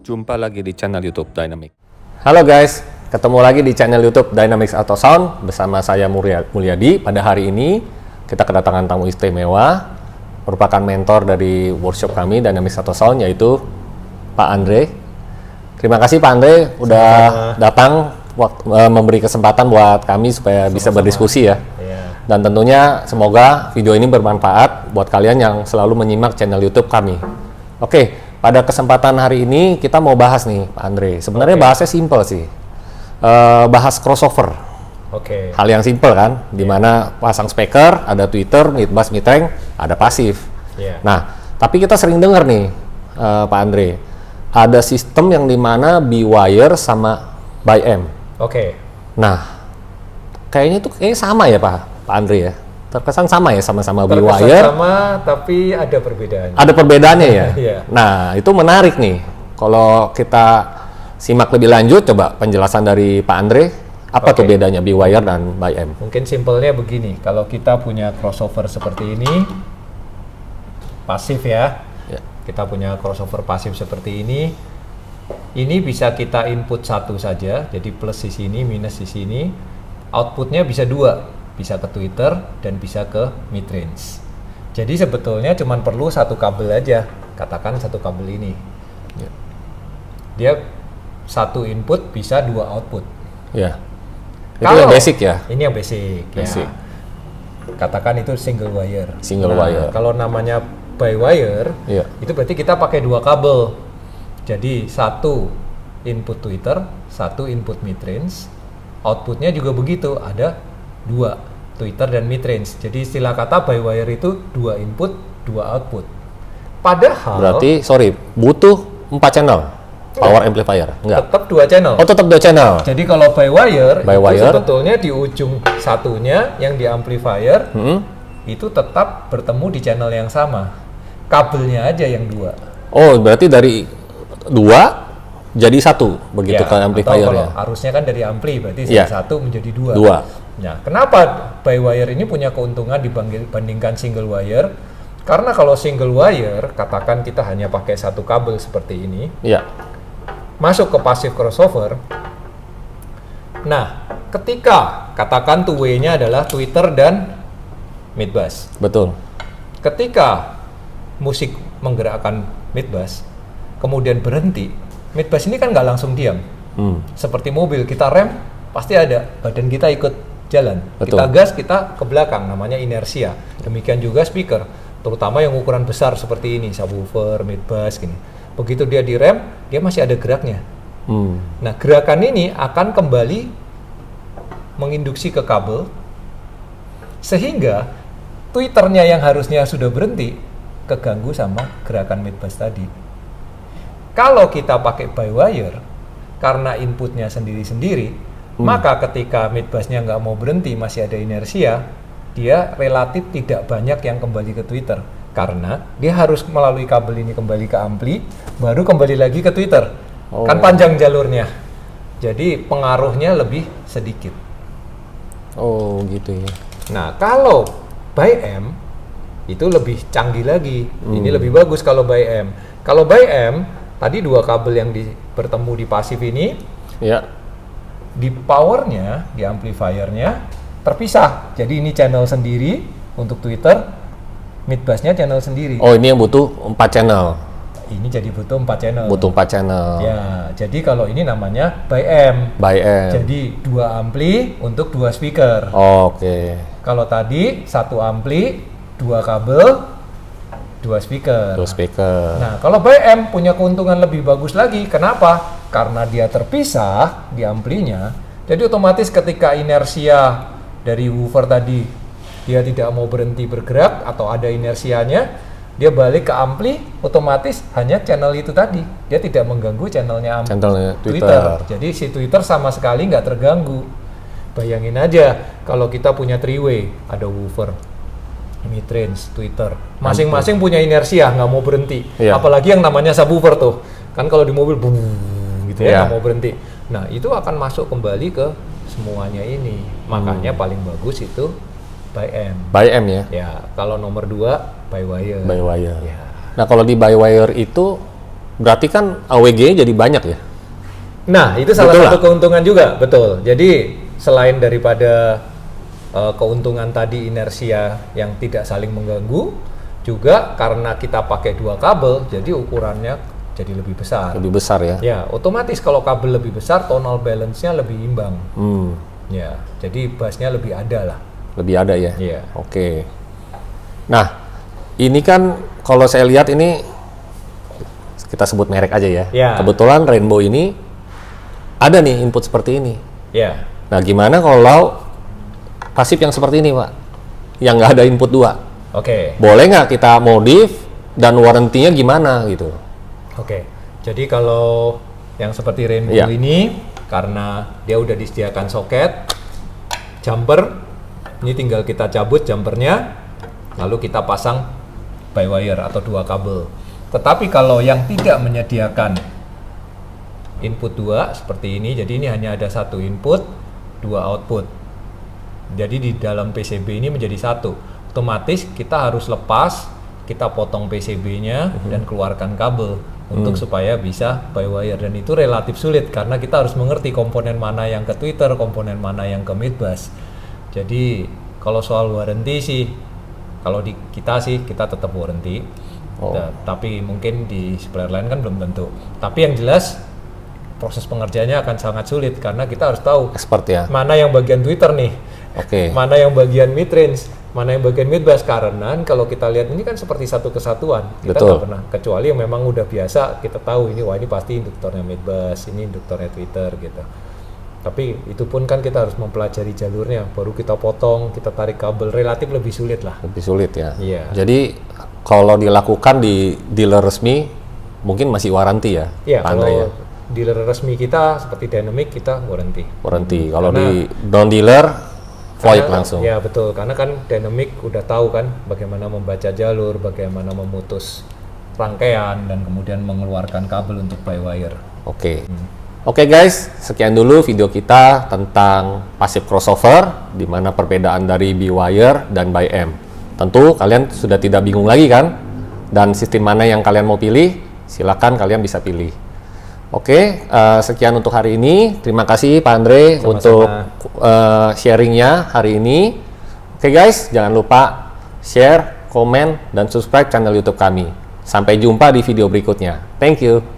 Jumpa lagi di channel YouTube Dynamic. Halo guys, ketemu lagi di channel YouTube Dynamics Auto Sound bersama saya Mulyadi. Pada hari ini kita kedatangan tamu istimewa, merupakan mentor dari workshop kami Dynamics Auto Sound, yaitu Pak Andre. Terima kasih Pak Andre udah datang memberi kesempatan buat kami supaya bisa berdiskusi ya. Dan tentunya semoga video ini bermanfaat buat kalian yang selalu menyimak channel YouTube kami. Oke, pada kesempatan hari ini kita mau bahas nih Pak Andre. Sebenarnya bahasnya simple sih. Bahas crossover. Hal yang simple kan, dimana pasang speaker, ada tweeter, mid bass, mid range, ada pasif. Nah, tapi kita sering dengar nih Pak Andre, ada sistem yang dimana B-wire sama by M. Nah, kayaknya itu sama ya Pak Andre ya. Terkesan sama ya, sama-sama B-wire. Sama, tapi ada perbedaannya. Ada perbedaannya ya. Nah, itu menarik nih. Kalau kita simak lebih lanjut, coba penjelasan dari Pak Andre. Apa tuh bedanya B-wire dan by M? Mungkin simpelnya begini. Kalau kita punya crossover seperti ini, pasif ya. Kita punya crossover pasif seperti ini. Ini bisa kita input satu saja. Jadi plus di sini, minus di sini. Outputnya bisa dua. Bisa ke tweeter dan bisa ke midrange. Jadi sebetulnya cuma perlu satu kabel aja, katakan satu kabel ini. Dia satu input bisa dua output. Itu yang basic ya? Ini yang basic. Ya. Katakan itu single wire. Wire. Kalau namanya by wire, itu berarti kita pakai dua kabel. Jadi satu input tweeter, satu input midrange. Outputnya juga begitu, ada dua tweeter dan midrange. Jadi istilah kata by wire itu dua input, dua output. Padahal berarti butuh 4 channel power amplifier. Enggak. Tetap 2 channel. Oh, tetap 2 channel. Jadi kalau by wire itu sebetulnya di ujung satunya yang di amplifier itu tetap bertemu di channel yang sama. Kabelnya aja yang dua. Oh, berarti dari 2 jadi 1 begitu ke amplifier ya. Arusnya kan dari ampli, berarti dari 1 menjadi 2. Nah, kenapa by wire ini punya keuntungan dibandingkan single wire? Karena kalau single wire, katakan kita hanya pakai satu kabel seperti ini, masuk ke passive crossover. Nah, ketika katakan two way-nya adalah tweeter dan mid bass. Betul. Ketika musik menggerakkan mid bass, kemudian berhenti, mid bass ini kan nggak langsung diam. Seperti mobil, kita rem, pasti ada badan kita ikut jalan. Betul. Kita gas, kita ke belakang, namanya inersia. Demikian juga speaker, terutama yang ukuran besar seperti ini, subwoofer, mid bass gini. Begitu dia direm, dia masih ada geraknya. Nah, gerakan ini akan kembali menginduksi ke kabel, sehingga tweeternya yang harusnya sudah berhenti keganggu sama gerakan mid bass tadi. Kalau kita pakai by wire, karena inputnya sendiri-sendiri, maka ketika mid bass-nya nggak mau berhenti, masih ada inersia, dia relatif tidak banyak yang kembali ke tweeter. Karena dia harus melalui kabel ini kembali ke ampli, baru kembali lagi ke tweeter. Kan panjang jalurnya. Jadi pengaruhnya lebih sedikit. Oh gitu ya. Nah, kalau by M, itu lebih canggih lagi. Ini lebih bagus kalau by M. Kalau by M, tadi dua kabel yang bertemu di pasif ini, di powernya, di amplifiernya terpisah. Jadi ini channel sendiri untuk tweeter, mid bass-nya channel sendiri. Oh, ini yang butuh 4 channel. Ini jadi butuh 4 channel. Butuh 4 channel. Ya, jadi kalau ini namanya by M. By M. Jadi 2 ampli untuk 2 speaker. Kalau tadi 1 ampli, 2 kabel, 2 speaker. Nah, kalau by M punya keuntungan lebih bagus lagi. Kenapa? Karena dia terpisah di amplinya. Jadi otomatis ketika inersia dari woofer tadi dia tidak mau berhenti bergerak atau ada inersianya, dia balik ke ampli, otomatis hanya channel itu tadi. Dia tidak mengganggu channelnya Twitter. Jadi si Twitter sama sekali nggak terganggu. Bayangin aja kalau kita punya three way, ada woofer, midrange, tweeter, masing-masing punya inersia, nggak mau berhenti. Apalagi yang namanya subwoofer tuh, kan kalau di mobil boom gitu ya, nggak mau berhenti. Nah, itu akan masuk kembali ke semuanya ini. Makanya paling bagus itu by M. By M ya? Ya, kalau nomor 2 by wire. By wire. Nah, kalau di by wire itu berarti kan AWG jadi banyak ya? Nah, itu salah satu keuntungan juga, betul. Jadi selain daripada keuntungan tadi inersia yang tidak saling mengganggu, juga karena kita pakai 2 kabel, jadi ukurannya jadi lebih besar. Lebih besar ya? Ya, otomatis kalau kabel lebih besar, tonal balance-nya lebih imbang. Ya, jadi bass-nya lebih ada lah. Lebih ada ya? Iya. Oke. Nah, ini kan kalau saya lihat ini, kita sebut merek aja ya. Kebetulan Rainbow ini ada nih input seperti ini. Ya. Nah, gimana kalau pasif yang seperti ini, Pak? Yang nggak ada input 2? Oke. Boleh nggak kita modif dan warrantinya gimana gitu? Oke. Jadi kalau yang seperti Rainbow ini, karena dia udah disediakan soket, jumper, ini tinggal kita cabut jumpernya, lalu kita pasang by wire atau 2 kabel. Tetapi kalau yang tidak menyediakan input 2 seperti ini, jadi ini hanya ada 1 input, 2 output. Jadi di dalam PCB ini menjadi 1. Otomatis kita harus lepas, kita potong PCB-nya dan keluarkan kabel untuk supaya bisa by wire, dan itu relatif sulit karena kita harus mengerti komponen mana yang ke tweeter, komponen mana yang ke midbus. Jadi kalau soal warranty sih, kalau di kita sih kita tetap warranty. Tapi mungkin di supplier lain kan belum tentu. Tapi yang jelas proses pengerjaannya akan sangat sulit karena kita harus tahu mana yang bagian tweeter nih, mana yang bagian midrange, mana yang bagian midbus, karena kalau kita lihat ini kan seperti satu kesatuan. Kita nggak pernah, kecuali yang memang udah biasa kita tahu ini, wah ini pasti induktornya midbus, ini induktornya tweeter gitu. Tapi itu pun kan kita harus mempelajari jalurnya, baru kita potong, kita tarik kabel, relatif lebih sulit lah. Lebih sulit ya. Iya. Jadi kalau dilakukan di dealer resmi mungkin masih warranty ya? Iya, kalau dealer resmi kita seperti Dynamic kita warranty. Warranty. Kalau di non dealer void langsung. Ya betul, karena kan Dynamic udah tahu kan bagaimana membaca jalur, bagaimana memutus rangkaian dan kemudian mengeluarkan kabel untuk by wire. Oke guys, sekian dulu video kita tentang passive crossover, di mana perbedaan dari B-wire dan by M. Tentu kalian sudah tidak bingung lagi kan? Dan sistem mana yang kalian mau pilih, silakan kalian bisa pilih. Sekian untuk hari ini. Terima kasih Pak Andre untuk sharingnya hari ini. Guys, jangan lupa share, komen, dan subscribe channel YouTube kami. Sampai jumpa di video berikutnya. Thank you.